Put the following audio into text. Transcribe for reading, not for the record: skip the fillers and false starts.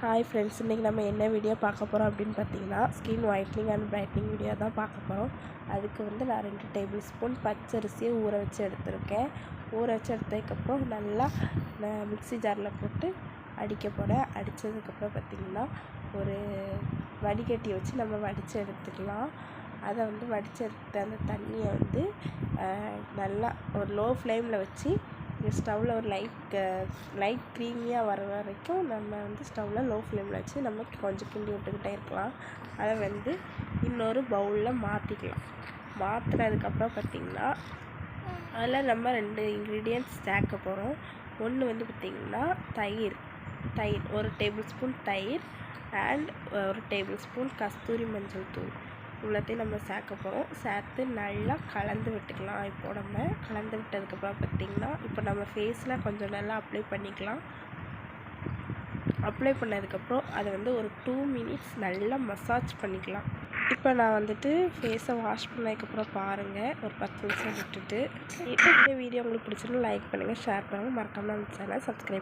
Hi friends, இன்றைக்கி நம்ம என்ன வீடியோ பார்க்க போகிறோம் அப்படின்னு பார்த்தீங்கன்னா, skin whitening and brightening video தான் பார்க்க போகிறோம். அதுக்கு நான் 2 டேபிள் ஸ்பூன் பச்சரிசியை ஊற வச்சு எடுத்திருக்கேன். ஊற வச்சு எடுத்ததுக்கப்புறம் நல்லா மிக்ஸி ஜாரில் போட்டு அடிக்க போகிறேன். அடித்ததுக்கப்புறம் பார்த்திங்கன்னா ஒரு வடிகட்டி வச்சு நம்ம வடித்து எடுத்துக்கலாம். அதை வடித்து எடுத்த அந்த தண்ணியை நல்லா ஒரு லோ ஃப்ளேமில் வச்சு ஸ்டவ்வில் ஒரு லைட் க்ரீமியாக வர வரைக்கும் நம்ம ஸ்டவ்வில் லோ ஃப்ளேமில் வச்சு நம்ம கொஞ்சம் கிண்டி விட்டுக்கிட்டே இருக்கலாம். அதை இன்னொரு பவுலில் மாற்றிக்கலாம். மாற்றினதுக்கப்புறம் பார்த்திங்கன்னா அதில் நம்ம 2 இன்க்ரீடியன்ட்ஸ் சேர்க்க போகிறோம். ஒன்று பார்த்திங்கன்னா தயிர் 1 டேபிள் ஸ்பூன் தயிர் அண்ட் 1 டேபிள் ஸ்பூன் கஸ்தூரி மஞ்சள் தூள் இவ்வளோத்தையும் நம்ம சேர்க்க போகிறோம். சேர்த்து நல்லா கலந்து விட்டுக்கலாம். இப்போது நம்ம கலந்து விட்டதுக்கப்புறம் பார்த்திங்கன்னா இப்போ நம்ம ஃபேஸில் கொஞ்சம் நல்லா அப்ளை பண்ணிக்கலாம். அப்ளை பண்ணதுக்கப்புறம் அதை ஒரு 2 மினிட்ஸ் நல்லா மசாஜ் பண்ணிக்கலாம். இப்போ நான் ஃபேஸை வாஷ் பண்ணதுக்கப்புறம் பாருங்கள், ஒரு 10 நிமிஷம் விட்டுட்டு. இந்த வீடியோ உங்களுக்கு பிடிச்சிருந்தா லைக் பண்ணுங்கள், ஷேர் பண்ணுங்கள், மறக்காமல் நம்ம சேனலை சப்ஸ்கிரைப்